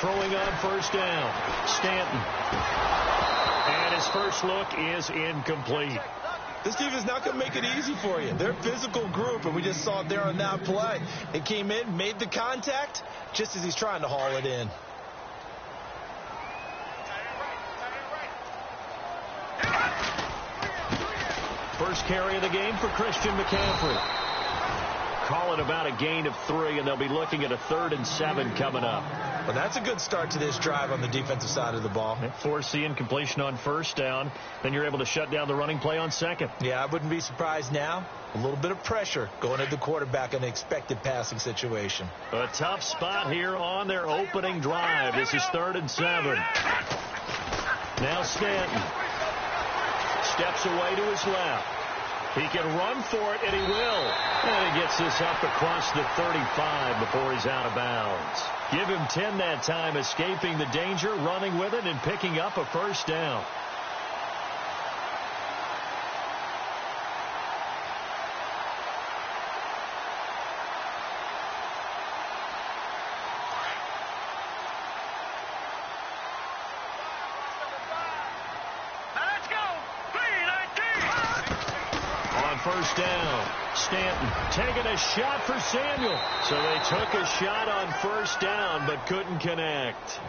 throwing on first down. Stanton. And his first look is incomplete. This team is not going to make it easy for you. They're a physical group, and we just saw it there on that play. It came in, made the contact, just as he's trying to haul it in. First carry of the game for Christian McCaffrey. Call it about a gain of 3, and they'll be looking at a 3rd and 7 coming up. Well, that's a good start to this drive on the defensive side of the ball. Force the incompletion on first down. Then you're able to shut down the running play on second. Yeah, I wouldn't be surprised now. A little bit of pressure going at the quarterback in an expected passing situation. A tough spot here on their opening drive. This is 3rd and 7. Now Stanton steps away to his left. He can run for it, and he will. And he gets this up across the 35 before he's out of bounds. Give him 10 that time, escaping the danger, running with it, and picking up a first down. First down. Stanton taking a shot for Samuel. So they took a shot on first down but couldn't connect.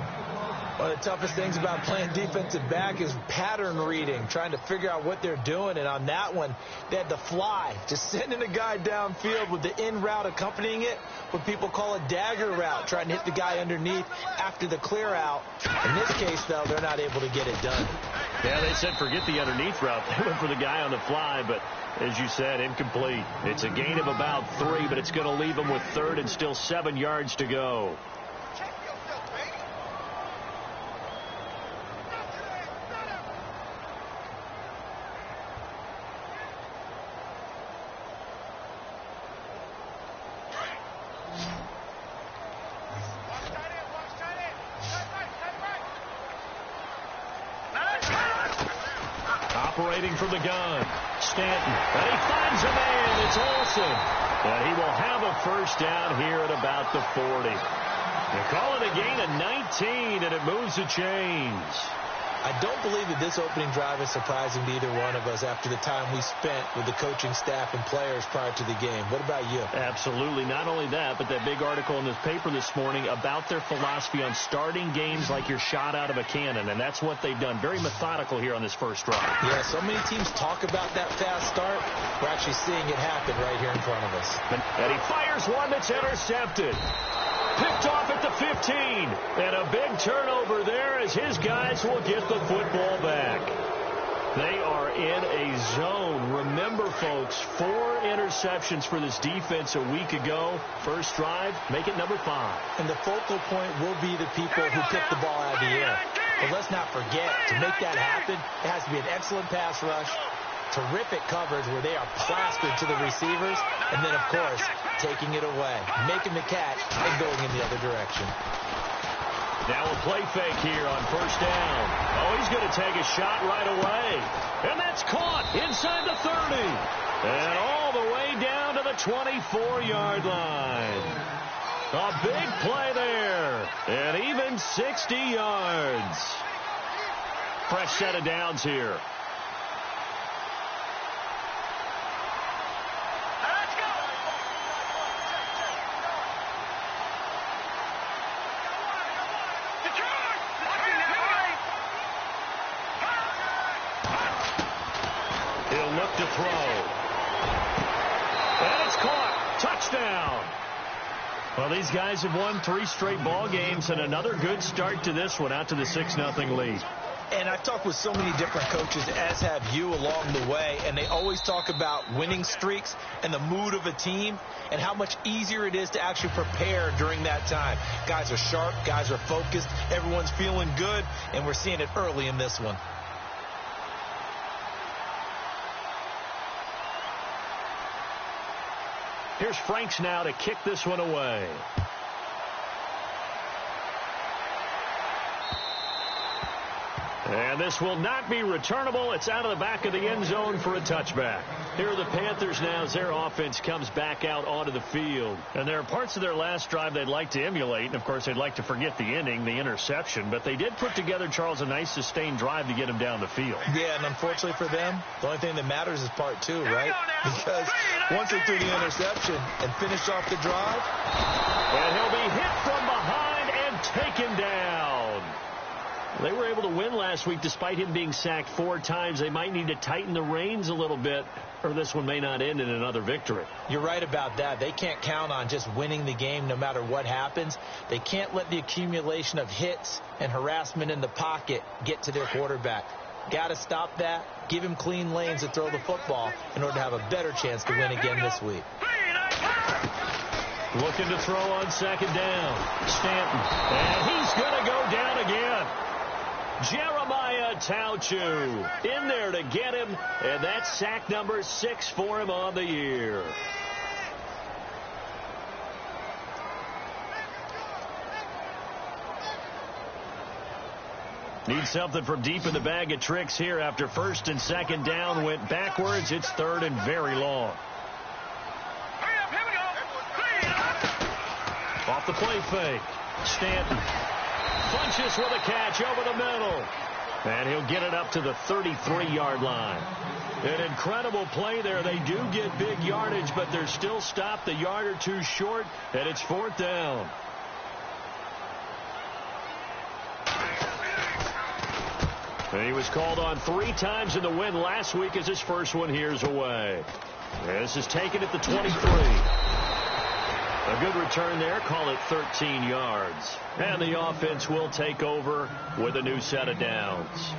One of the toughest things about playing defensive back is pattern reading, trying to figure out what they're doing. And on that one, they had to fly, just sending a guy downfield with the in route accompanying it, what people call a dagger route, trying to hit the guy underneath after the clear out. In this case, though, they're not able to get it done. Yeah, they said forget the underneath route. They went for the guy on the fly, but as you said, incomplete. It's a gain of about 3, but it's going to leave them with 3rd and still 7 yards to go. Operating from the gun, Stanton, and he finds a man. It's Olsen, and he will have a first down here at about the 40. They call it a gain of 19, and it moves the chains. I don't believe that this opening drive is surprising to either one of us after the time we spent with the coaching staff and players prior to the game. What about you? Absolutely. Not only that, but that big article in this paper this morning about their philosophy on starting games like you're shot out of a cannon, and that's what they've done. Very methodical here on this first drive. Yeah, so many teams talk about that fast start. We're actually seeing it happen right here in front of us. And he fires one that's intercepted. Picked off at the 15. And a big turnover there as his guys will get the football back. They are in a zone. Remember, folks, 4 interceptions for this defense a week ago. First drive, make it number 5. And the focal point will be the people who pick the ball out of the air. But let's not forget, to make that happen, it has to be an excellent pass rush, terrific coverage where they are plastered to the receivers, and then, of course, taking it away, making the catch, and going in the other direction. Now a play fake here on first down. Oh, he's going to take a shot right away. And that's caught inside the 30. And all the way down to the 24-yard line. A big play there. And even 60 yards. Fresh set of downs here. To throw. And it's caught. Touchdown. Well, these guys have won 3 straight ball games and another good start to this one out to the 6-0 lead. And I've talked with so many different coaches, as have you, along the way, and they always talk about winning streaks and the mood of a team and how much easier it is to actually prepare during that time. Guys are sharp. Guys are focused. Everyone's feeling good, and we're seeing it early in this one. Here's Franks now to kick this one away. And this will not be returnable. It's out of the back of the end zone for a touchback. Here are the Panthers now as their offense comes back out onto the field. And there are parts of their last drive they'd like to emulate. And, of course, they'd like to forget the ending, the interception. But they did put together, Charles, a nice sustained drive to get him down the field. Yeah, and unfortunately for them, the only thing that matters is part two, right? Because once they threw the interception and finished off the drive. And he'll be hit from behind and taken down. They were able to win last week despite him being sacked 4 times. They might need to tighten the reins a little bit, or this one may not end in another victory. You're right about that. They can't count on just winning the game no matter what happens. They can't let the accumulation of hits and harassment in the pocket get to their quarterback. Got to stop that. Give him clean lanes to throw the football in order to have a better chance to win again this week. Looking to throw on second down. Stanton. And he's going to go down again. Jeremiah Tauchu in there to get him, and that's sack number 6 for him on the year. Need something from deep in the bag of tricks here after first and second down went backwards. It's third and very long. Off the play fake. Stanton. Punches with a catch over the middle. And he'll get it up to the 33-yard line. An incredible play there. They do get big yardage, but they're still stopped a yard or two short, and it's 4th down. And he was called on 3 times in the win last week as his first one here's away. This is taken at the 23. A good return there. Call it 13 yards. And the offense will take over with a new set of downs.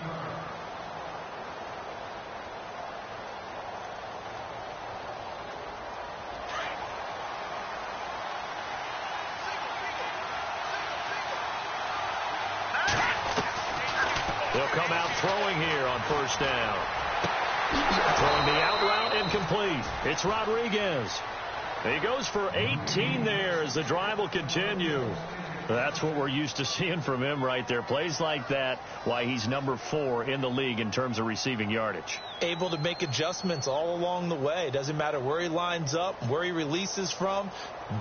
They'll come out throwing here on first down. Throwing the out route incomplete. It's Rodriguez. He goes for 18 there as the drive will continue. That's what we're used to seeing from him right there. Plays like that, why he's number 4 in the league in terms of receiving yardage. Able to make adjustments all along the way. Doesn't matter where he lines up, where he releases from.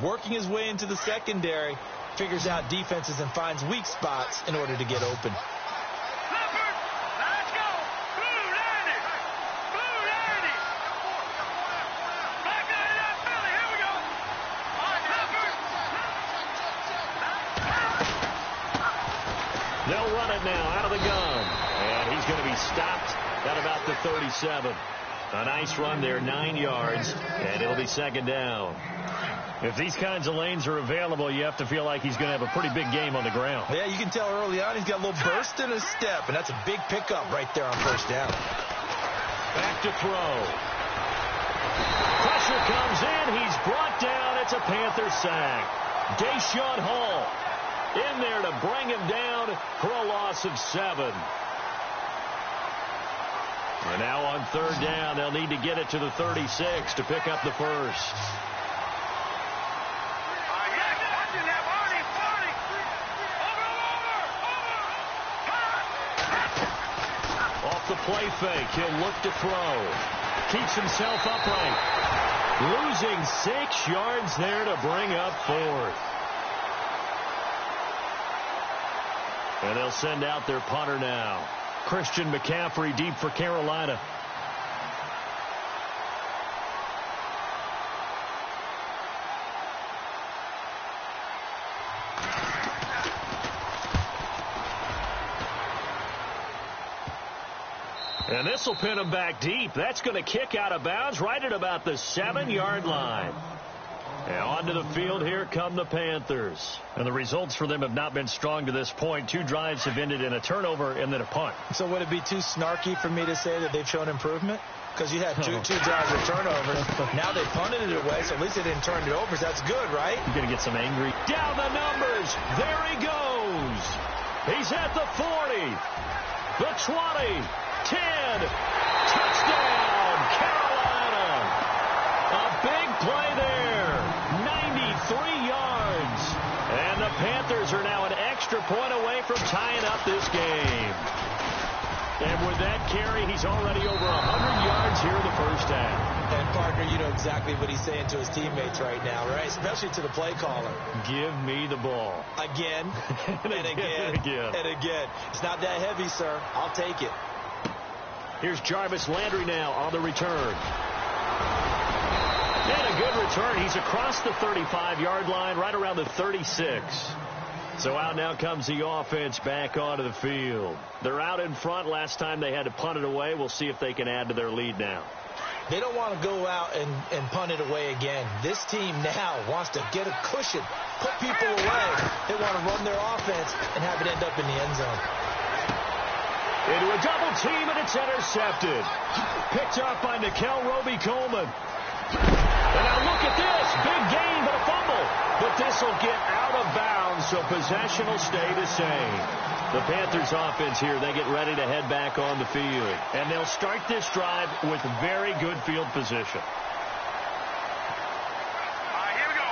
Working his way into the secondary, figures out defenses and finds weak spots in order to get open. They'll run it now out of the gun. And he's going to be stopped at about the 37. A nice run there, 9 yards, and it'll be second down. If these kinds of lanes are available, you have to feel like he's going to have a pretty big game on the ground. Yeah, you can tell early on he's got a little burst in his step, and that's a big pickup right there on first down. Back to throw. Pressure comes in. He's brought down. It's a Panther sack. Deshaun Hall in there to bring him down for a loss of 7. And now on third down, they'll need to get it to the 36 to pick up the first. Off the play fake, he'll look to throw. Keeps himself upright. Losing 6 yards there to bring up 4th. And they'll send out their punter now. Christian McCaffrey deep for Carolina. And this will pin him back deep. That's going to kick out of bounds right at about the 7-yard line. And onto the field here come the Panthers. And the results for them have not been strong to this point. 2 drives have ended in a turnover and then a punt. So would it be too snarky for me to say that they've shown improvement? Because you had two drives with turnovers. Now they punted it away, so at least they didn't turn it over. So that's good, right? You're going to get some angry. Down the numbers. There he goes. He's at the 40. The 20. 10. Touchdown, Carolina. A big play there. 93 yards. And the Panthers are now an extra point away from tying up this game. And with that carry, he's already over 100 yards here in the first half. And, partner, you know exactly what he's saying to his teammates right now, right? Especially to the play caller. Give me the ball. Again, and again, and again. It's not that heavy, sir. I'll take it. Here's Jarvis Landry now on the return. And a good return. He's across the 35-yard line, right around the 36. So out now comes the offense back onto the field. They're out in front. Last time they had to punt it away. We'll see if they can add to their lead now. They don't want to go out and punt it away again. This team now wants to get a cushion, put people away. They want to run their offense and have it end up in the end zone. Into a double team, and it's intercepted. Picked up by Nickel Roby-Coleman. And now look at this. Big gain, but a fumble. But this will get out of bounds, so possession will stay the same. The Panthers offense here, they get ready to head back on the field. And they'll start this drive with very good field position. Here we go.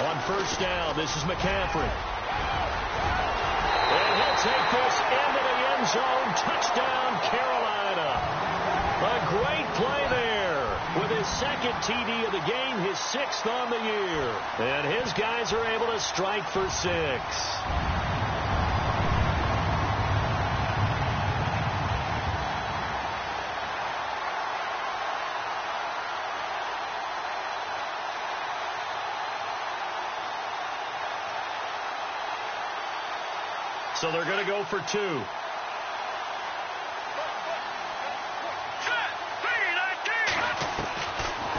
On first down, this is McCaffrey. And he'll take this into the end zone. Touchdown, Carolina. A great play there with his second TD of the game, his 6th on the year. And his guys are able to strike for 6. So they're going to go for 2.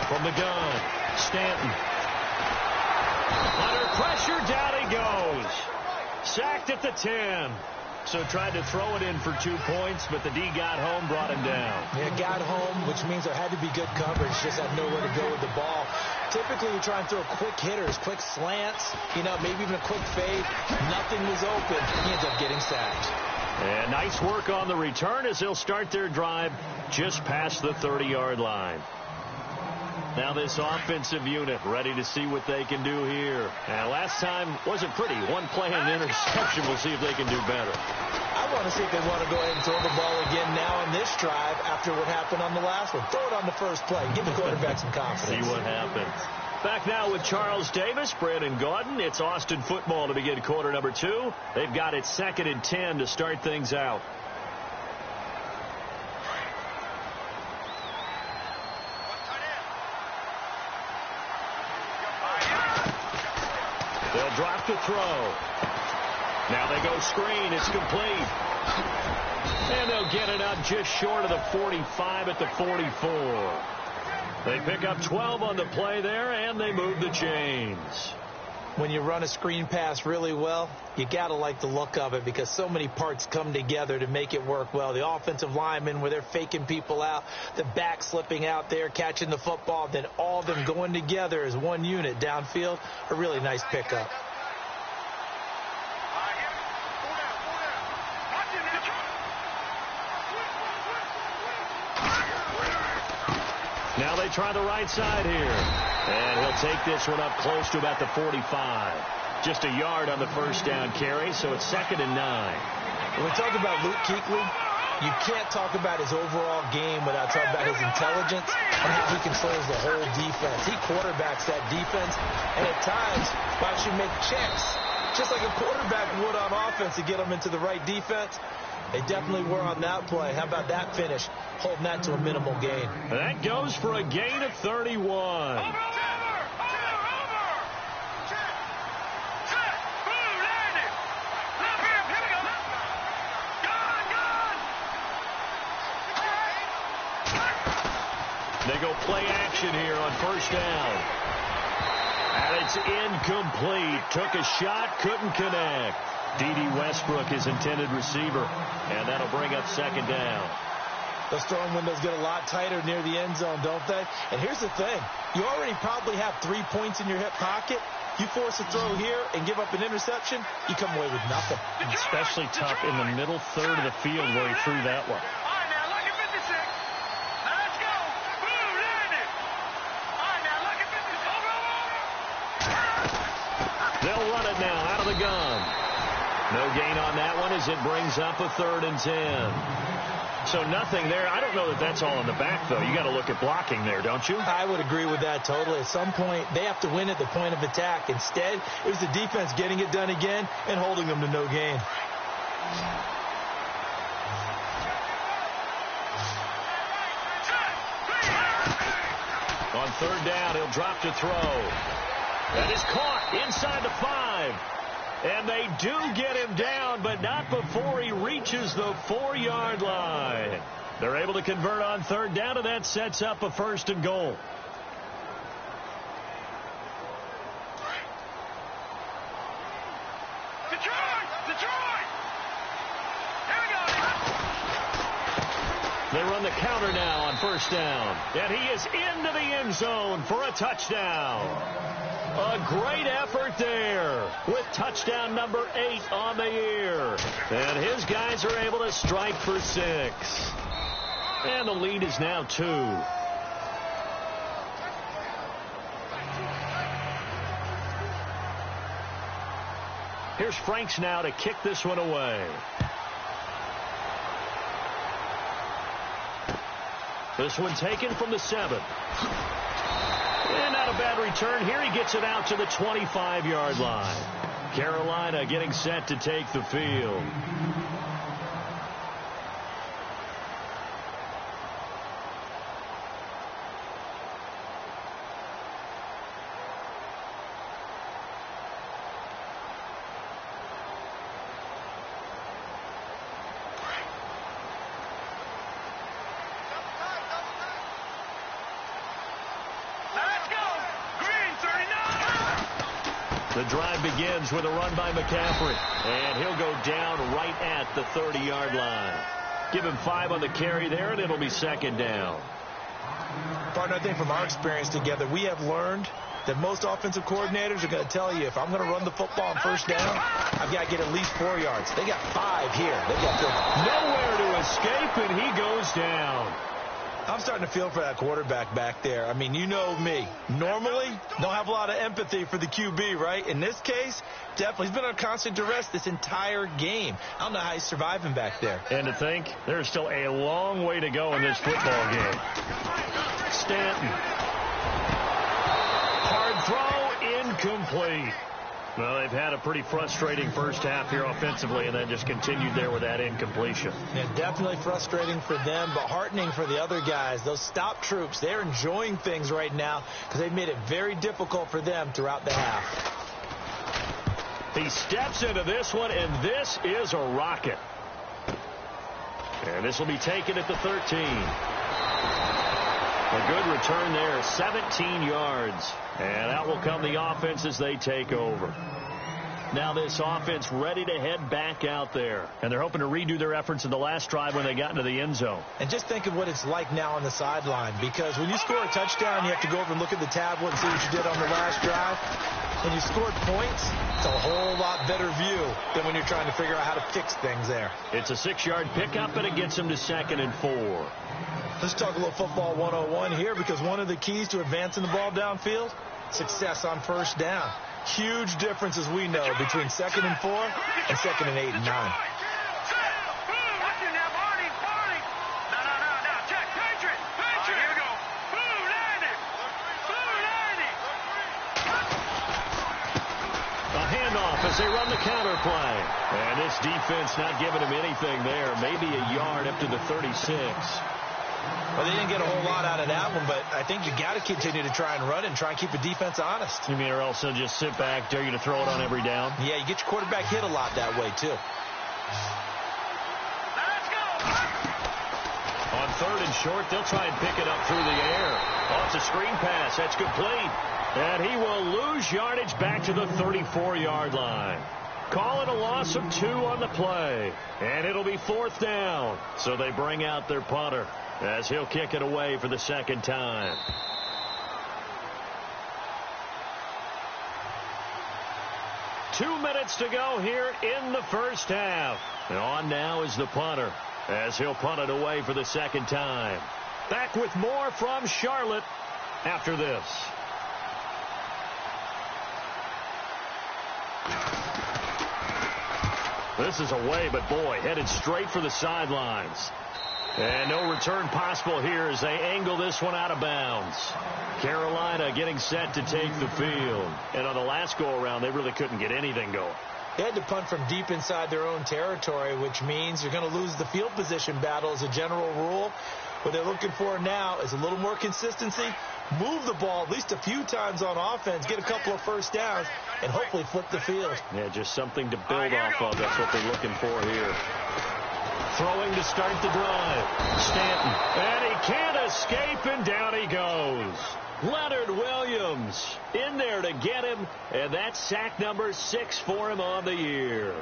From the gun, Stanton. Under pressure, down he goes. Sacked at the 10. So tried to throw it in for 2 points, but the D got home, brought him down. Yeah, got home, which means there had to be good coverage. Just had nowhere to go with the ball. Typically, you try and throw quick hitters, quick slants, maybe even a quick fade. Nothing was open. He ends up getting sacked. And nice work on the return as they'll start their drive just past the 30-yard line. Now this offensive unit ready to see what they can do here. And last time wasn't pretty. One play and an interception. We'll see if they can do better. I want to see if they want to go ahead and throw the ball again now on this drive after what happened on the last one. Throw it on the first play. Give the quarterback some confidence. See what happens. Back now with Charles Davis, Brandon Gaudin. It's Austin football to begin quarter number 2. They've got it 2nd and 10 to start things out. They'll drop the throw. Now they go screen. It's complete. And they'll get it up just short of the 45 at the 44. They pick up 12 on the play there, and they move the chains. When you run a screen pass really well, you got to like the look of it because so many parts come together to make it work well. The offensive linemen, where they're faking people out, the back slipping out there, catching the football, then all of them going together as one unit downfield. A really nice pickup. Now they try the right side here. And he'll take this one up close to about the 45. Just a yard on the first down carry, so it's 2nd and 9. When we talk about Luke Kuechly, you can't talk about his overall game without talking about his intelligence and how he controls the whole defense. He quarterbacks that defense, and at times will actually make checks, just like a quarterback would on offense to get them into the right defense. They definitely were on that play. How about that finish? Holding that to a minimal gain. That goes for a gain of 31. They go play action here on first down. And it's incomplete. Took a shot, couldn't connect. D.D. Westbrook, his intended receiver. And that'll bring up 2nd down. Those throwing windows get a lot tighter near the end zone, don't they? And here's the thing. You already probably have 3 points in your hip pocket. You force a throw here and give up an interception, you come away with nothing. Especially tough in the middle third of the field where he threw that one. They'll run it now out of the gun. No gain on that one as it brings up a 3rd and 10. So nothing there. I don't know that that's all in the back, though. You got to look at blocking there, don't you? I would agree with that totally. At some point, they have to win at the point of attack. Instead, it was the defense getting it done again and holding them to no gain. On 3rd down, he'll drop to throw. That is caught inside the 5. And they do get him down, but not before he reaches the 4-yard line. They're able to convert on 3rd down, and that sets up a 1st and goal. Detroit! Detroit! Here we go! They run the counter now on 1st down. And he is into the end zone for a touchdown. A great effort there with touchdown number 8 on the year. And his guys are able to strike for 6. And the lead is now 2. Here's Franks now to kick this one away. This one taken from the 7. And not a bad return here. He gets it out to the 25-yard line. Carolina getting set to take the field. The drive begins with a run by McCaffrey. And he'll go down right at the 30-yard line. Give him 5 on the carry there, and it'll be 2nd down. Partner, I think from our experience together, we have learned that most offensive coordinators are going to tell you, if I'm going to run the football on 1st down, I've got to get at least 4 yards. They got 5 here. They got nowhere to escape, and he goes down. I'm starting to feel for that quarterback back there. I mean, you know me. Normally, don't have a lot of empathy for the QB, right? In this case, definitely. He's been on constant duress this entire game. I don't know how he's surviving back there. And to think, there's still a long way to go in this football game. Stanton. Hard throw, incomplete. Well, they've had a pretty frustrating first half here offensively, and then just continued there with that incompletion. Yeah, definitely frustrating for them, but heartening for the other guys. Those stop troops, they're enjoying things right now because they've made it very difficult for them throughout the half. He steps into this one, and this is a rocket. And this will be taken at the 13. A good return there, 17 yards. And out will come the offense as they take over. Now this offense ready to head back out there. And they're hoping to redo their efforts in the last drive when they got into the end zone. And just think of what it's like now on the sideline. Because when you score a touchdown, you have to go over and look at the tablet and see what you did on the last drive. When you scored points, it's a whole lot better view than when you're trying to figure out how to fix things there. It's a 6-yard pickup, and it gets them to 2nd and 4. Let's talk a little football 101 here, because one of the keys to advancing the ball downfield, success on 1st down. Huge difference, as we know, between 2nd and 4 and 2nd and 8 and 9. As they run the counter play. And this defense not giving him anything there. Maybe a yard up to the 36. Well, they didn't get a whole lot out of that one, but I think you got to continue to try and run it and try and keep the defense honest. You mean, or else they'll just sit back, dare you to throw it on every down? Yeah, you get your quarterback hit a lot that way, too. Let's go! On 3rd and short, they'll try and pick it up through the air. Oh, it's a screen pass. That's complete. And he will lose yardage back to the 34-yard line. Call it a loss of 2 on the play. And it'll be 4th down. So they bring out their punter as he'll kick it away for the 2nd time. Two minutes to go here in the first half. And on now is the punter as he'll punt it away for the 2nd time. Back with more from Charlotte after this. This is away, but boy, headed straight for the sidelines. And no return possible here as they angle this one out of bounds. Carolina getting set to take the field. And on the last go-around, they really couldn't get anything going. They had to punt from deep inside their own territory, which means you're going to lose the field position battle as a general rule. What they're looking for now is a little more consistency, move the ball at least a few times on offense, get a couple of first downs, and hopefully flip the field. Yeah, just something to build off of. That's what they're looking for here. Throwing to start the drive. Stanton. And he can't escape, and down he goes. Leonard Williams in there to get him, and that's sack number 6 for him on the year.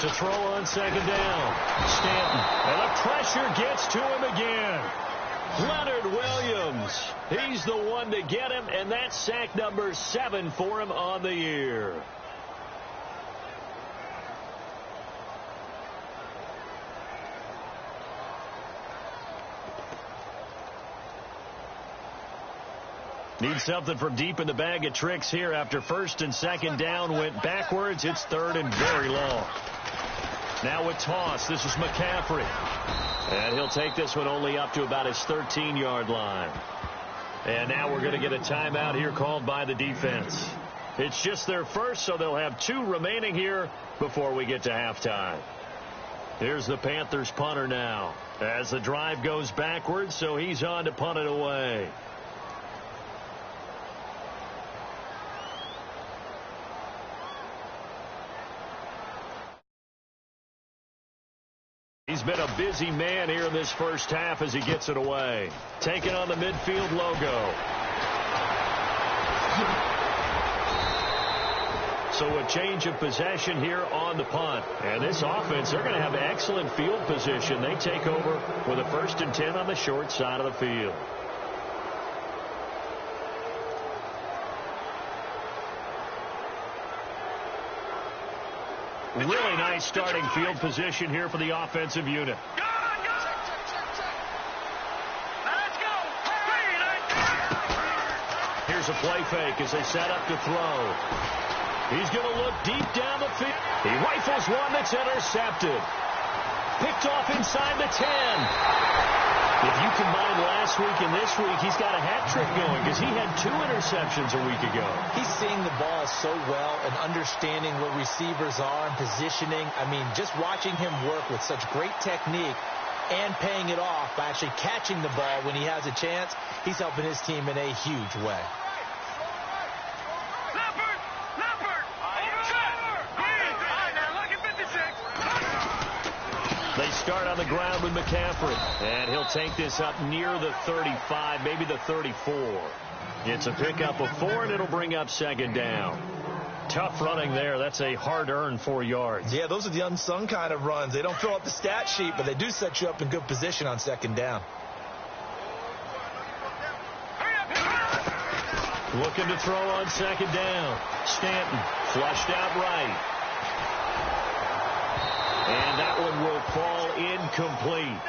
To throw on second down. Stanton. And the pressure gets to him again. Leonard Williams. He's the one to get him, and that's sack number 7 for him on the year. Need something from deep in the bag of tricks here after first and second down went backwards. It's third and very long. Now with toss, this is McCaffrey. And he'll take this one only up to about his 13-yard line. And now we're going to get a timeout here called by the defense. It's just their first, so they'll have 2 remaining here before we get to halftime. Here's the Panthers punter now as the drive goes backwards, so he's on to punt it away. He's been a busy man here in this first half as he gets it away. Taking on the midfield logo. So a change of possession here on the punt. And this offense, they're going to have excellent field position. They take over with a 1st and 10 on the short side of the field. Really nice starting field position here for the offensive unit. Here's a play fake as they set up to throw. He's going to look deep down the field. He rifles one that's intercepted. Picked off inside the 10. If you combine last week and this week, he's got a hat trick going because he had 2 interceptions a week ago. He's seeing the ball so well and understanding where receivers are and positioning. I mean, just watching him work with such great technique and paying it off by actually catching the ball when he has a chance, he's helping his team in a huge way. They start on the ground with McCaffrey, and he'll take this up near the 35, maybe the 34. It's a pickup of 4, and it'll bring up second down. Tough running there. That's a hard-earned 4 yards. Yeah, those are the unsung kind of runs. They don't fill up the stat sheet, but they do set you up in good position on second down. Looking to throw on second down. Stanton flushed out right. And that one will fall incomplete.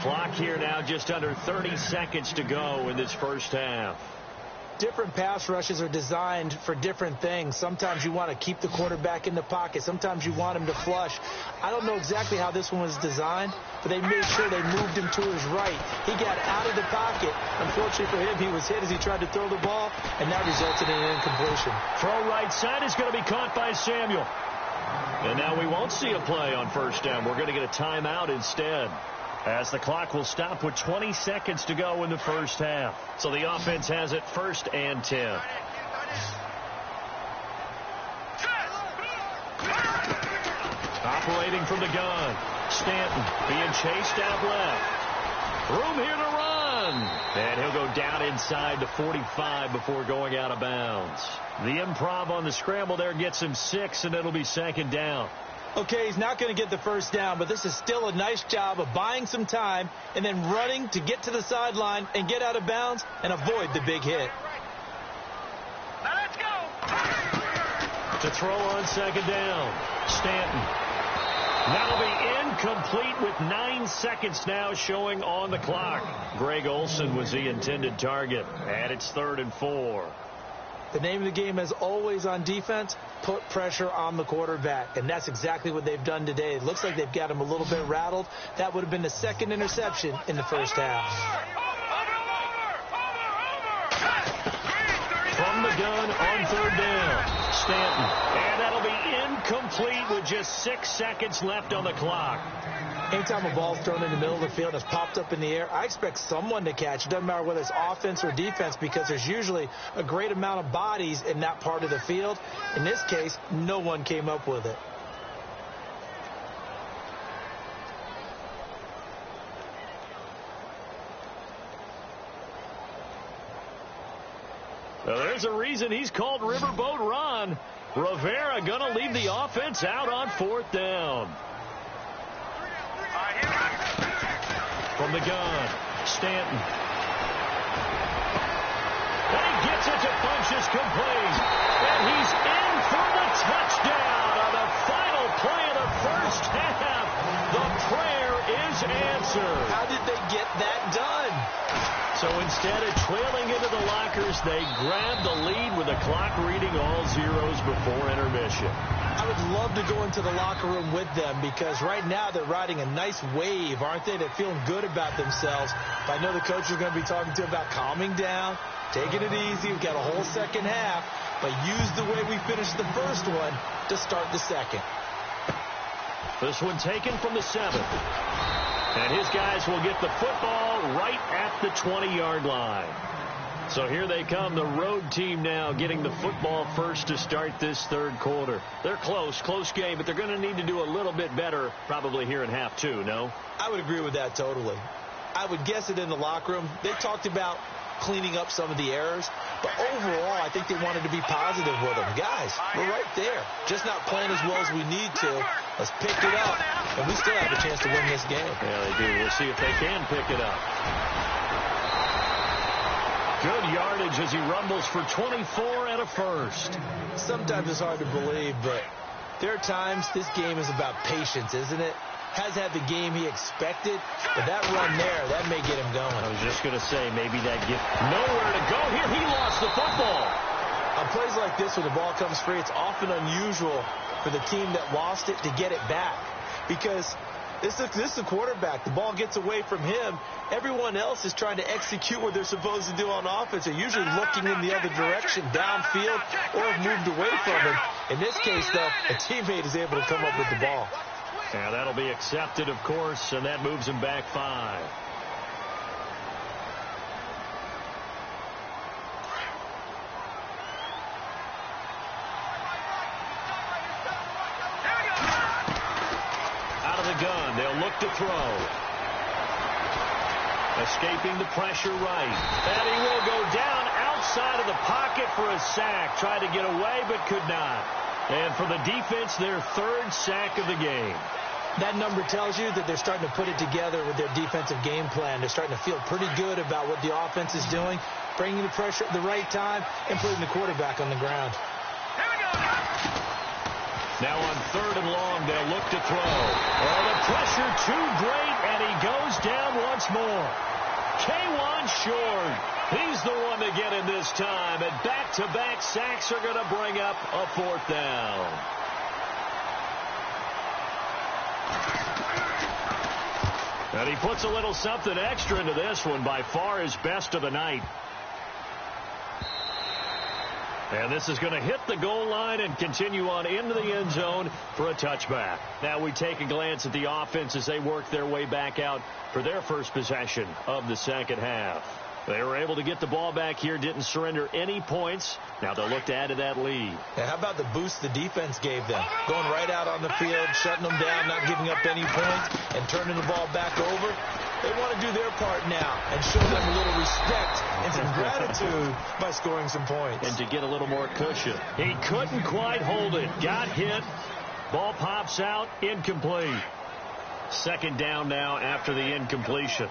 Clock here now just under 30 seconds to go in this first half. Different pass rushes are designed for different things. Sometimes you want to keep the quarterback in the pocket. Sometimes you want him to flush. I don't know exactly how this one was designed, but they made sure they moved him to his right. He got out of the pocket. Unfortunately for him, he was hit as he tried to throw the ball, and that resulted in an incompletion. Throw right side is going to be caught by Samuel. And now we won't see a play on first down. We're going to get a timeout instead, as the clock will stop with 20 seconds to go in the first half. So the offense has it 1st and 10. Operating from the gun. Stanton being chased out left. Room here to run. And he'll go down inside the 45 before going out of bounds. The improv on the scramble there gets him 6, and it'll be second down. Okay, he's not going to get the first down, but this is still a nice job of buying some time and then running to get to the sideline and get out of bounds and avoid the big hit. Now let's go. To throw on second down. Stanton. That'll be incomplete with 9 seconds now showing on the clock. Greg Olsen was the intended target, and it's 3rd and 4. The name of the game, as always on defense, put pressure on the quarterback, and that's exactly what they've done today. It looks like they've got him a little bit rattled. That would have been the 2nd interception in the first half. From the gun on 3rd down. Stanton. And that'll be incomplete with just 6 seconds left on the clock. Anytime a ball's thrown in the middle of the field and it's popped up in the air, I expect someone to catch. It doesn't matter whether it's offense or defense, because there's usually a great amount of bodies in that part of the field. In this case, no one came up with it. Well, there's a reason he's called Riverboat Ron. Rivera going to leave the offense out on 4th down. From the gun, Stanton. And he gets it to Funchess complete. And he's in for the touchdown on the final play of the first half. The prayer is answered. How did they get that done? So instead of trailing into the lockers, they grabbed the lead with the clock reading all zeros before intermission. I would love to go into the locker room with them, because right now they're riding a nice wave, aren't they? They're feeling good about themselves. But I know the coach is going to be talking to them about calming down, taking it easy. We've got a whole second half, but use the way we finished the first one to start the second. This one taken from the 7th. And his guys will get the football right at the 20-yard line. So here they come, the road team now getting the football first to start this 3rd quarter. They're close game, but they're going to need to do a little bit better probably here in half 2, no? I would agree with that totally. I would guess it in the locker room. They talked about cleaning up some of the errors, but overall I think they wanted to be positive with them. Guys, we're right there, just not playing as well as we need to. Let's pick it up, and we still have a chance to win this game. Yeah, they do. We'll see if they can pick it up. Good yardage as he rumbles for 24 and a first. Sometimes it's hard to believe, but there are times this game is about patience, isn't it? Has had the game he expected, but that run there, that may get him going. I was just going to say, maybe that gift. Nowhere to go here. He lost the football. On plays like this, when the ball comes free, it's often unusual for the team that lost it to get it back, because this is the quarterback. The ball gets away from him. Everyone else is trying to execute what they're supposed to do on offense. They're usually looking in the other direction, downfield, or have moved away from him. In this case, though, a teammate is able to come up with the ball. Yeah, that'll be accepted, of course, and that moves him back 5. Out of the gun, they'll look to throw. Escaping the pressure right. And he will go down outside of the pocket for a sack. Tried to get away, but could not. And for the defense, their 3rd sack of the game. That number tells you that they're starting to put it together with their defensive game plan. They're starting to feel pretty good about what the offense is doing, bringing the pressure at the right time, and putting the quarterback on the ground. Now on 3rd and long, they'll look to throw. Oh, the pressure too great, and he goes down once more. K'Wan Short, he's the one to get in this time, and back-to-back sacks are going to bring up a 4th down. And he puts a little something extra into this one, by far his best of the night. And this is going to hit the goal line and continue on into the end zone for a touchback. Now we take a glance at the offense as they work their way back out for their first possession of the second half. They were able to get the ball back here, didn't surrender any points. Now they'll look to add to that lead. Yeah, how about the boost the defense gave them? Going right out on the field, shutting them down, not giving up any points, and turning the ball back over. They want to do their part now and show them a little respect and some gratitude by scoring some points. And to get a little more cushion. He couldn't quite hold it. Got hit. Ball pops out. Incomplete. 2nd down now after the incompletion.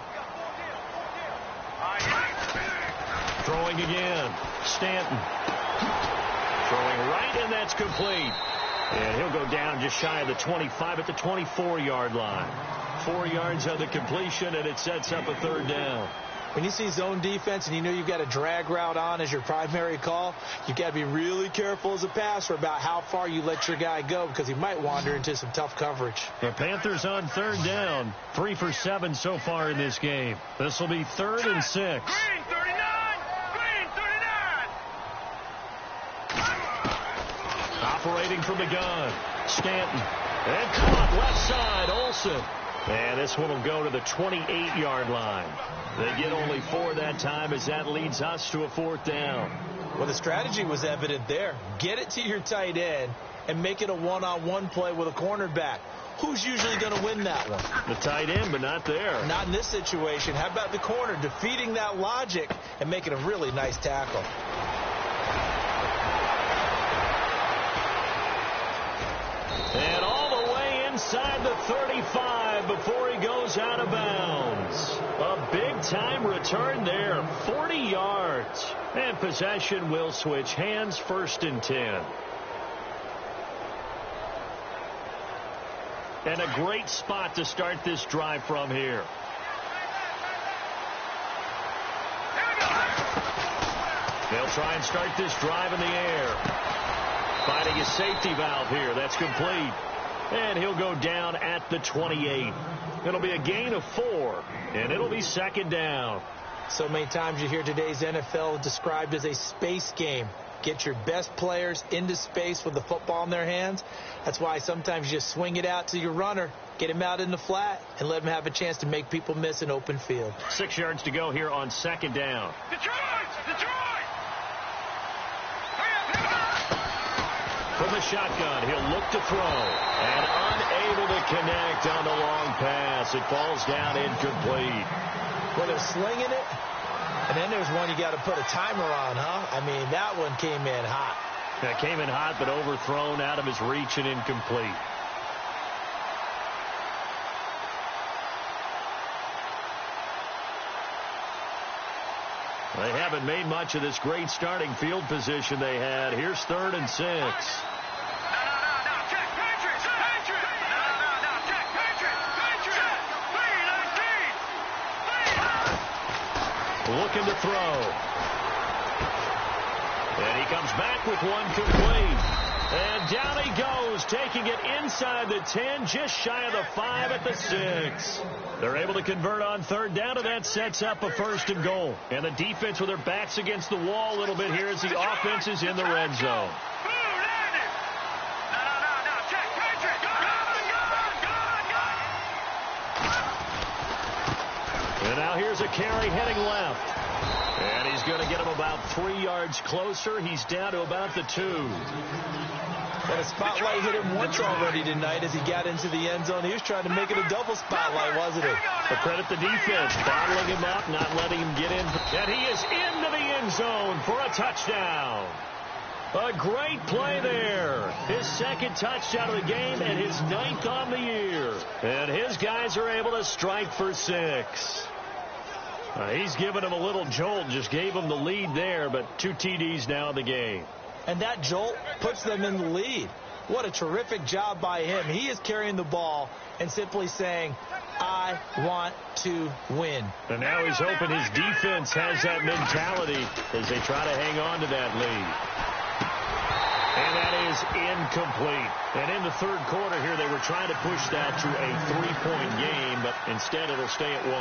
Throwing again. Stanton. Throwing right, and that's complete. And he'll go down just shy of the 25 at the 24-yard line. 4 yards on the completion, and it sets up a third down. When you see zone defense and you know you've got a drag route on as your primary call, you've got to be really careful as a passer about how far you let your guy go because he might wander into some tough coverage. The Panthers on third down, 3 for 7 so far in this game. This will be 3rd and 6. Green 39! Green 39! Operating from the gun, Stanton. And caught left side, Olsen. And this one will go to the 28-yard line. They get only 4 that time as that leads us to a 4th down. Well, the strategy was evident there. Get it to your tight end and make it a one-on-one play with a cornerback. Who's usually going to win that one? The tight end, but not there. Not in this situation. How about the corner defeating that logic and making a really nice tackle? And all the way inside the 35 before he goes out of bounds. A big-time return there, 40 yards. And possession will switch hands, 1st and 10. And a great spot to start this drive from here. They'll try and start this drive in the air. Finding a safety valve here. That's complete. And he'll go down at the 28. It'll be a gain of 4, and it'll be 2nd down. So many times you hear today's NFL described as a space game. Get your best players into space with the football in their hands. That's why sometimes you just swing it out to your runner, get him out in the flat, and let him have a chance to make people miss an open field. 6 yards to go here on 2nd down. Detroit! Detroit! From the shotgun, he'll look to throw. And unable to connect on the long pass. It falls down incomplete. Well, they're slinging it. And then there's one you got to put a timer on, huh? I mean, that one came in hot. That came in hot, but overthrown out of his reach and incomplete. They haven't made much of this great starting field position they had. Here's 3rd and 6. Looking to throw. And he comes back with one complete. And down he goes, taking it inside the 10, just shy of the 5 at the 6. They're able to convert on 3rd down, and that sets up a 1st and goal. And the defense with their backs against the wall a little bit here as the offense is in the red zone. And now here's a carry heading left. And he's going to get him about 3 yards closer. He's down to about the 2. And a spotlight hit him once already tonight as he got into the end zone. He was trying to make it a double spotlight, wasn't he? But credit the defense, bottling him up, not letting him get in. And he is into the end zone for a touchdown. A great play there. His 2nd touchdown of the game and his 9th on the year. And his guys are able to strike for 6. He's given him a little jolt, just gave him the lead there, but 2 TDs now in the game. And that jolt puts them in the lead. What a terrific job by him. He is carrying the ball and simply saying, I want to win. And now he's hoping his defense has that mentality as they try to hang on to that lead. And that is incomplete. And in the 3rd quarter here, they were trying to push that to a 3-point game, but instead it'll stay at 1.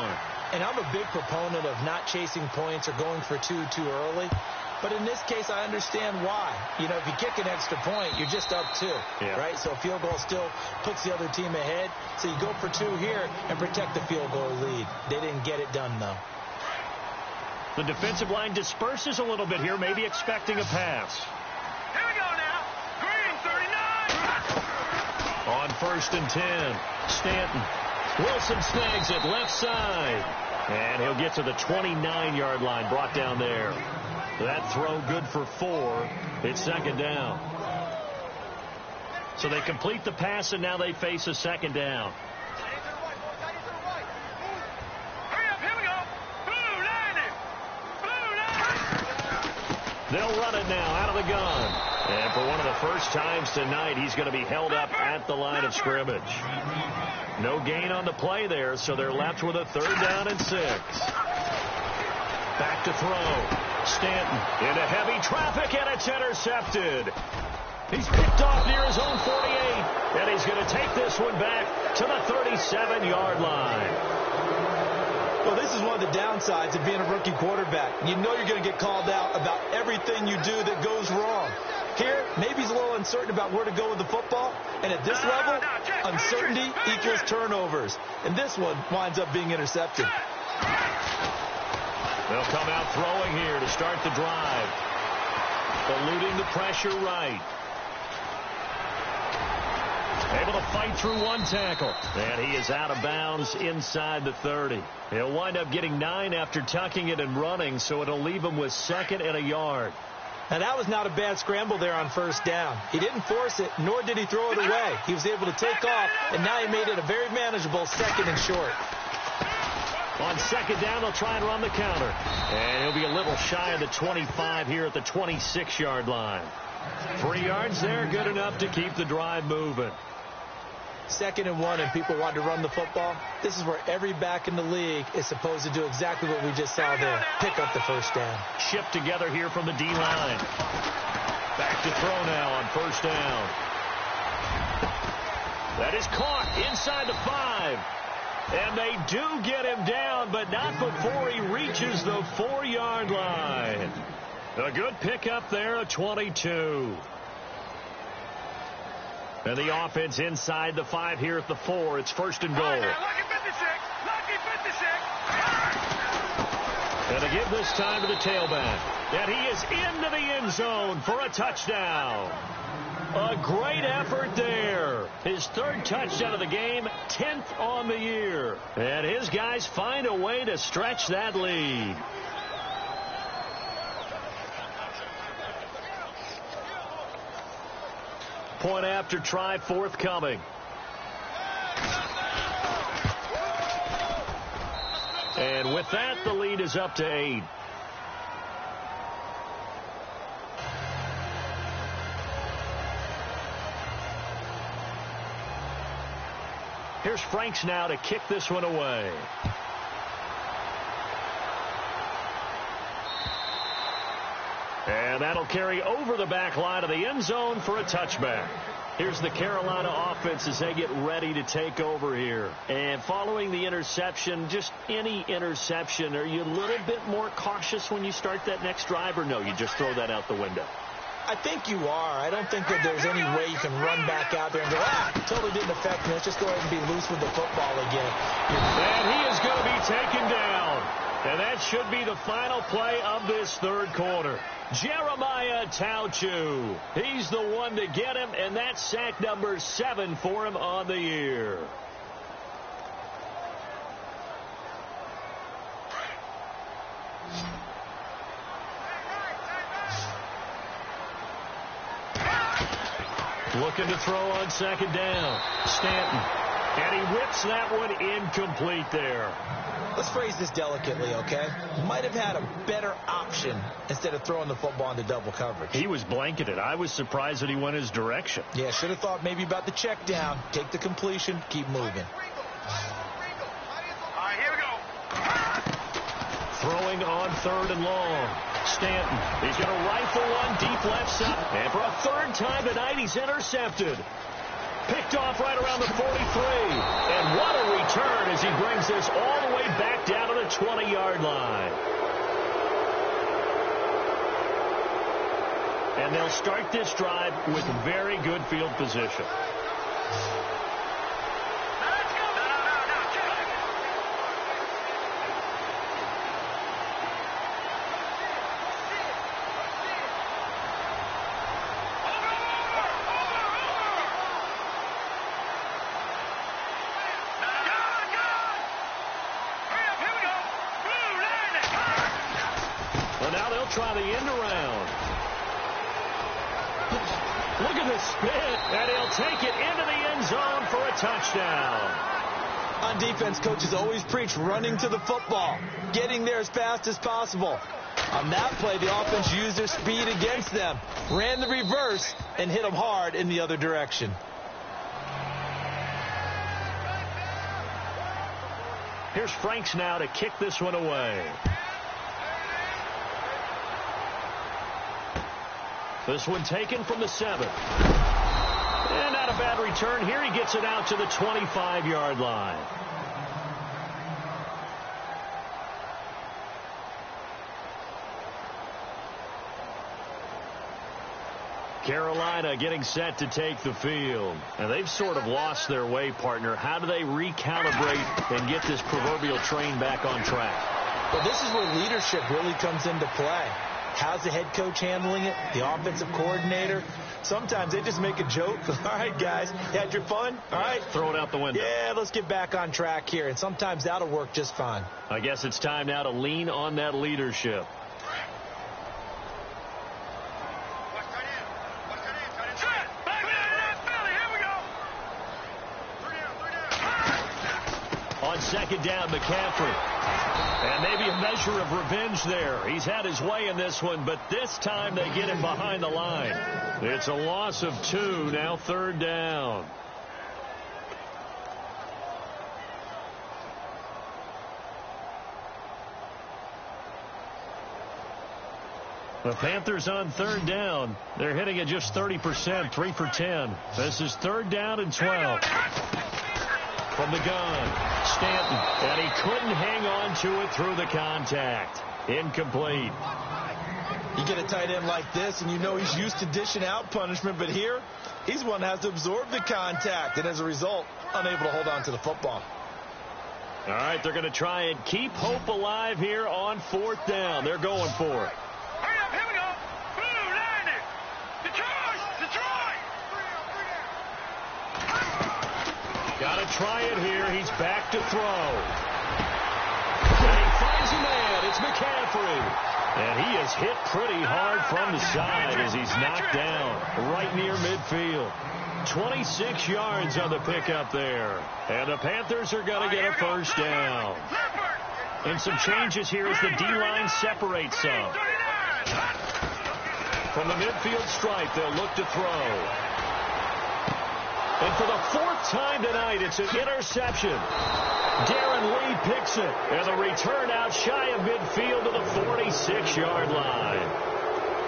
And I'm a big proponent of not chasing points or going for 2 too early. But in this case, I understand why. You know, if you kick an extra point, you're just up 2, right? So a field goal still puts the other team ahead. So you go for 2 here and protect the field goal lead. They didn't get it done, though. The defensive line disperses a little bit here, maybe expecting a pass. Here we go now. Green 39. On 1st and 10, Stanton. Wilson snags it left side. And he'll get to the 29-yard line, brought down there. That throw good for 4. It's 2nd down. So they complete the pass, and now they face a 2nd down. Hurry up, here we go. Blue line it. Blue line. They'll run it now out of the gun. And for one of the first times tonight, he's going to be held up at the line of scrimmage. No gain on the play there, so they're left with a 3rd down and 6. Back to throw. Stanton into heavy traffic, and it's intercepted. He's picked off near his own 48, and he's going to take this one back to the 37-yard line. Well, this is one of the downsides of being a rookie quarterback. You know you're going to get called out about everything you do that goes wrong. Here, maybe he's a little uncertain about where to go with the football, and at this level, uncertainty equals turnovers. And this one winds up being intercepted. They'll come out throwing here to start the drive. Eluding the pressure right. Able to fight through one tackle. And he is out of bounds inside the 30. He'll wind up getting 9 after tucking it and running, so it'll leave him with 2nd and a yard. Now, that was not a bad scramble there on 1st down. He didn't force it, nor did he throw it away. He was able to take off, and now he made it a very manageable 2nd and short. On 2nd down, they'll try and run the counter. And he'll be a little shy of the 25 here at the 26-yard line. 3 yards there, good enough to keep the drive moving. 2nd and 1, and people want to run the football. This is where every back in the league is supposed to do exactly what we just saw there. Pick up the 1st down. Shift together here from the D-line. Back to throw now on 1st down. That is caught inside the 5. And they do get him down, but not before he reaches the 4-yard line. A good pickup there, a 22. And the offense inside the 5 here at the 4. It's 1st and goal. Lucky 56. Lucky 56. And to give this time to the tailback. And he is into the end zone for a touchdown. A great effort there. His 3rd touchdown of the game, 10th on the year. And his guys find a way to stretch that lead. Point after try forthcoming. And with that, the lead is up to 8. Here's Franks now to kick this one away. And that'll carry over the back line of the end zone for a touchback. Here's the Carolina offense as they get ready to take over here. And following the interception, just any interception, are you a little bit more cautious when you start that next drive, or no, you just throw that out the window? I think you are. I don't think that there's any way you can run back out there and go, totally didn't affect me. Let's just go ahead and be loose with the football again. And he is going to be taken down. And that should be the final play of this 3rd quarter. Jeremiah Tauchu. He's the one to get him, and that's sack number 7 for him on the year. Looking to throw on 2nd down. Stanton. And he whips that one incomplete there. Let's phrase this delicately, okay? Might have had a better option instead of throwing the football into double coverage. He was blanketed. I was surprised that he went his direction. Yeah, should have thought maybe about the check down. Take the completion, keep moving. All right, here we go. Throwing on 3rd and long. Stanton. He's going to rifle one deep left side. And for a 3rd time tonight, he's intercepted. Picked off right around the 43. And what a return as he brings this all the way back down to the 20-yard line. And they'll start this drive with very good field position. Try the end around. Look at the spin, and he'll take it into the end zone for a touchdown. On defense, coaches always preach running to the football, getting there as fast as possible. On that play, the offense used their speed against them, ran the reverse, and hit them hard in the other direction. Here's Franks now to kick this one away. This one taken from the 7. And not a bad return here. He gets it out to the 25-yard line. Carolina getting set to take the field. And they've sort of lost their way, partner. How do they recalibrate and get this proverbial train back on track? Well, this is where leadership really comes into play. How's the head coach handling it? The offensive coordinator? Sometimes they just make a joke. All right, guys, you had your fun? All right. Throw it out the window. Yeah, let's get back on track here. And sometimes that'll work just fine. I guess it's time now to lean on that leadership. On second down, McCaffrey. And maybe a measure of revenge there. He's had his way in this one, but this time they get him behind the line. It's a loss of 2, now third down. The Panthers on third down. They're hitting at just 30%, 3 for 10. This is third down and 12. From the gun, Stanton, and he couldn't hang on to it through the contact. Incomplete. You get a tight end like this, and you know he's used to dishing out punishment, but here, he's one that has to absorb the contact, and as a result, unable to hold on to the football. All right, they're going to try and keep hope alive here on fourth down. They're going for it. Hurry up, here we go. Blue, line it. Detroit. Got to try it here. He's back to throw. And he finds a man. It's McCaffrey. And he is hit pretty hard from the side as he's knocked down right near midfield. 26 yards on the pickup there. And the Panthers are going to get a first down. And some changes here as the D-line separates some. From the midfield stripe, they'll look to throw. And for the fourth time tonight, it's an interception. Darren Lee picks it. And the return out shy of midfield to the 46-yard line.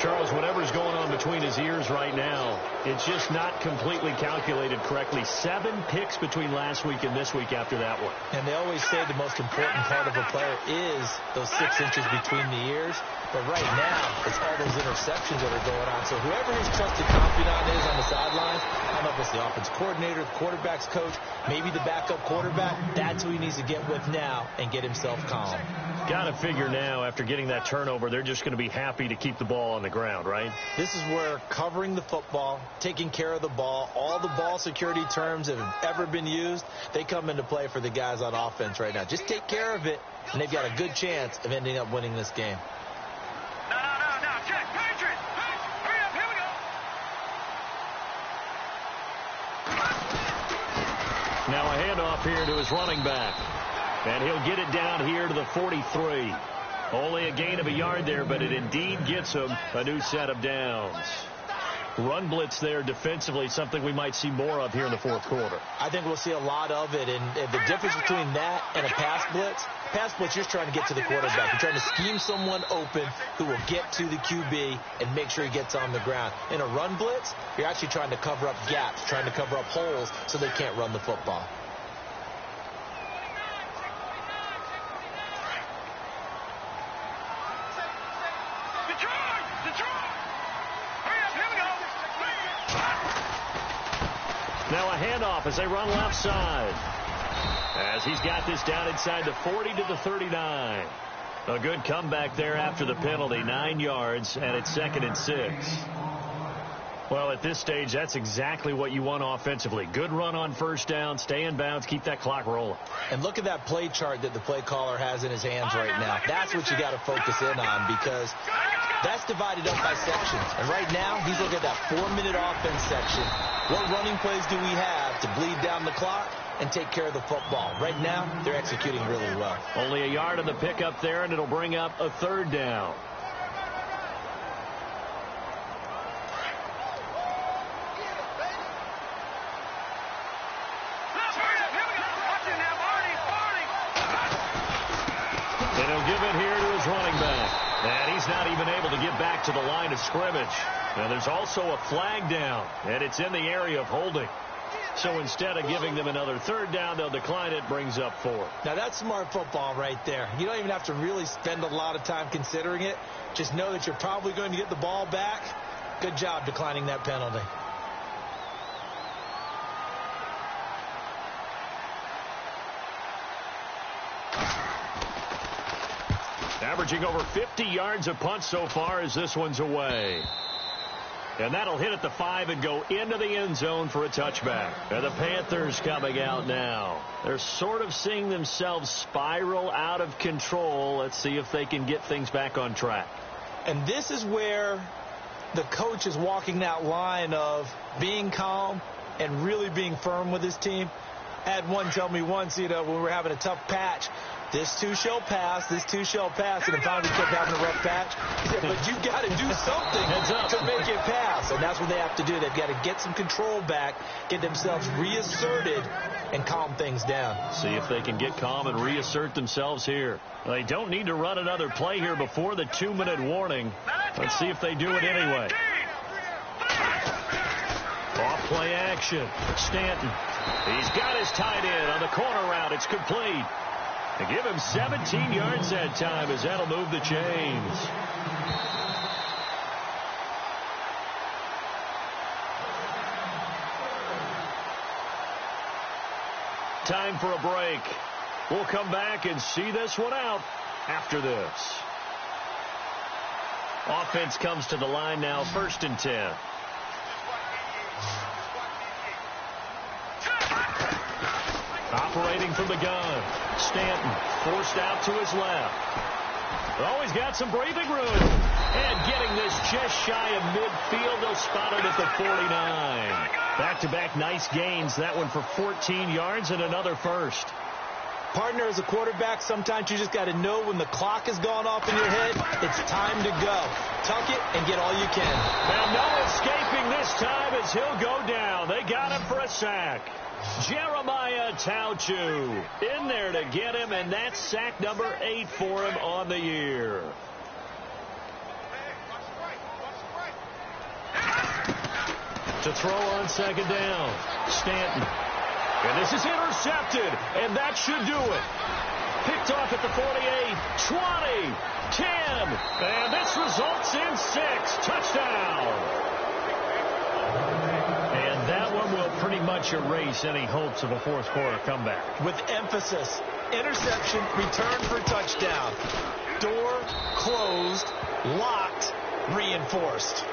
Charles, whatever's going on between his ears right now, it's just not completely calculated correctly. 7 picks between last week and this week after that one. And they always say the most important part of a player is those 6 inches between the ears. But right now, it's all those interceptions that are going on. So whoever his trusted confidant is on the sideline, I don't know if it's the offense coordinator, the quarterback's coach, maybe the backup quarterback, that's who he needs to get with now and get himself calm. Got to figure now, after getting that turnover, they're just going to be happy to keep the ball on the ground, right? This is where covering the football, taking care of the ball, all the ball security terms that have ever been used, they come into play for the guys on offense right now. Just take care of it, and they've got a good chance of ending up winning this game. No. Check. Patriots. Hurry up. Here we go. Now a handoff here to his running back. And he'll get it down here to the 43. Only a gain of a yard there, but it indeed gets him a new set of downs. Run blitz there defensively, something we might see more of here in the fourth quarter. I think we'll see a lot of it, and the difference between that and a pass blitz, you're just trying to get to the quarterback. You're trying to scheme someone open who will get to the QB and make sure he gets on the ground. In a run blitz, you're actually trying to cover up gaps, trying to cover up holes so they can't run the football. Now a handoff as they run left side. As he's got this down inside the 40 to the 39. A good comeback there after the penalty. 9 yards, and it's 2nd and 6. Well, at this stage, that's exactly what you want offensively. Good run on first down, stay in bounds, keep that clock rolling. And look at that play chart that the play caller has in his hands right now. That's what you got to focus in on, because that's divided up by sections. And right now, he's looking at that 4-minute offense section. What running plays do we have to bleed down the clock? and take care of the football. Right now, they're executing really well. Only a yard on the pickup there, and it'll bring up a third down. And he'll give it here to his running back. And he's not even able to get back to the line of scrimmage. Now there's also a flag down, and it's in the area of holding. So instead of giving them another third down, they'll decline it, brings up 4. Now that's smart football right there. You don't even have to really spend a lot of time considering it. Just know that you're probably going to get the ball back. Good job declining that penalty. Averaging over 50 yards a punt so far as this one's away. And that'll hit at the 5 and go into the end zone for a touchback. And the Panthers coming out now. They're sort of seeing themselves spiral out of control. Let's see if they can get things back on track. And this is where the coach is walking that line of being calm and really being firm with his team. I had one tell me once, when we were having a tough patch, this too shall pass, this too shall pass, and finally kept having a rough patch. He said, but you've got to do something to make it pass, and that's what they have to do. They've got to get some control back, get themselves reasserted, and calm things down. See if they can get calm and reassert themselves here. They don't need to run another play here before the 2-minute warning. Let's see if they do it anyway. Off play action. Stanton. He's got his tight end on the corner route. It's complete. They give him 17 yards that time as that'll move the chains. Time for a break. We'll come back and see this one out after this. Offense comes to the line now, 1st and 10. Operating from the gun. Stanton forced out to his left. Oh, he's got some breathing room. And getting this just shy of midfield. They'll spot it at the 49. Back-to-back nice gains. That one for 14 yards and another first. Partner, as a quarterback, sometimes you just got to know when the clock has gone off in your head, it's time to go. Tuck it and get all you can. Now no escaping this time as he'll go down. They got him for a sack. Jeremiah Tauchu in there to get him, and that's sack number 8 for him on the year. To throw on 2nd down, Stanton. And this is intercepted, and that should do it. Picked off at the 48, 20, 10, and this results in 6. Touchdown. And that one will pretty much erase any hopes of a fourth quarter comeback. With emphasis, interception, return for touchdown. Door closed, locked, reinforced.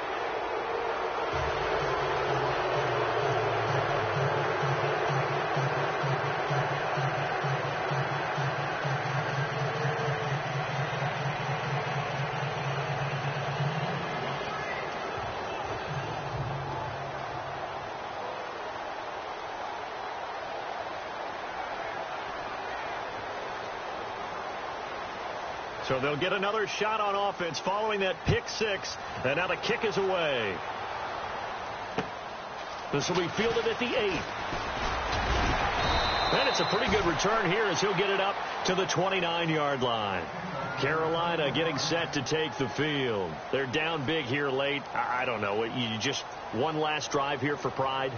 So they'll get another shot on offense following that pick 6. And now the kick is away. This will be fielded at the 8. And it's a pretty good return here as he'll get it up to the 29-yard line. Carolina getting set to take the field. They're down big here late. I don't know. You just one last drive here for pride?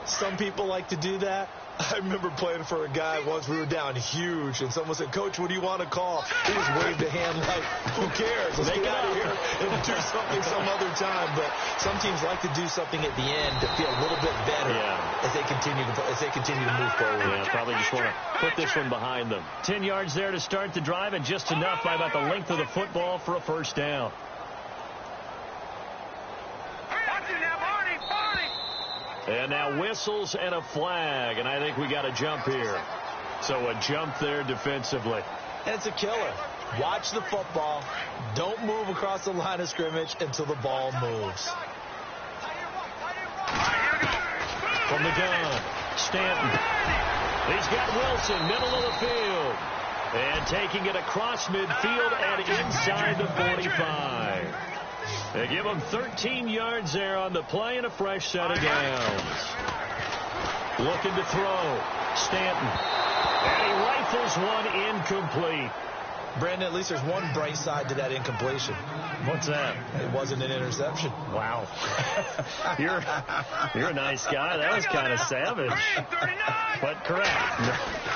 Some people like to do that. I remember playing for a guy once. We were down huge, and someone said, "Coach, what do you want to call?" He just waved a hand like, "Who cares? Let's get out of here and do something some other time." But some teams like to do something at the end to feel a little bit better as they continue to move forward. Yeah, probably just want to put this one behind them. 10 yards there to start the drive, and just enough by about the length of the football for a first down. And now whistles and a flag, and I think we got a jump here. So a jump there defensively. And it's a killer. Watch the football. Don't move across the line of scrimmage until the ball moves. From the gun, Stanton. He's got Wilson, middle of the field. And taking it across midfield and inside the 45. They give him 13 yards there on the play and a fresh set of downs. Looking to throw. Stanton. And he rifles one incomplete. Brandon, at least there's one bright side to that incompletion. What's that? It wasn't an interception. Wow. You're a nice guy. That was kind of savage. But correct.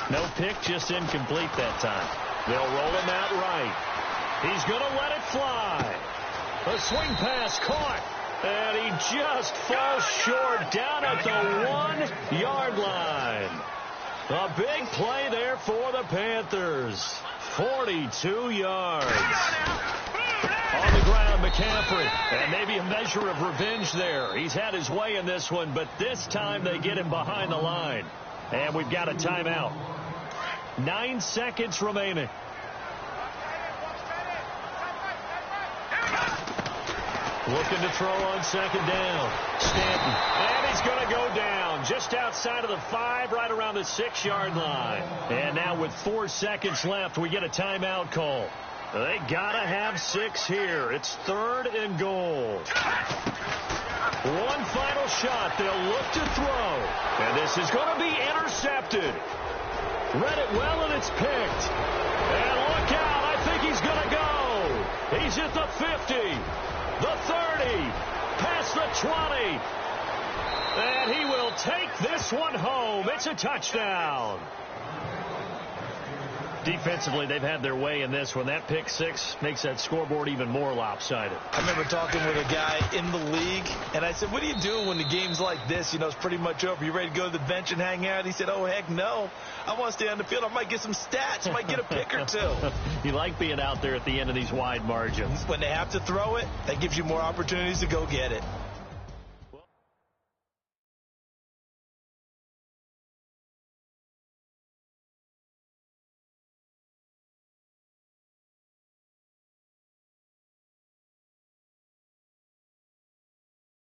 No pick, just incomplete that time. They'll roll him out right. He's going to let it fly. A swing pass caught. And he just falls short down at the 1-yard line. A big play there for the Panthers. 42 yards. On the ground, McCaffrey. And maybe a measure of revenge there. He's had his way in this one, but this time they get him behind the line. And we've got a timeout. 9 seconds remaining. Looking to throw on second down. Stanton. And he's going to go down just outside of the 5, right around the 6-yard line. And now with 4 seconds left, we get a timeout call. They got to have 6 here. It's 3rd and goal. One final shot. They'll look to throw. And this is going to be intercepted. Read it well, and it's picked. And look out. I think he's going to go. He's at the 50, the 30, past the 20. And he will take this one home. It's a touchdown. Defensively, they've had their way in this one. That pick 6 makes that scoreboard even more lopsided. I remember talking with a guy in the league, and I said, what are you doing when the game's like this? You know, it's pretty much over. You ready to go to the bench and hang out? He said, oh, heck no. I want to stay on the field. I might get some stats. I might get a pick or 2. You like being out there at the end of these wide margins. When they have to throw it, that gives you more opportunities to go get it.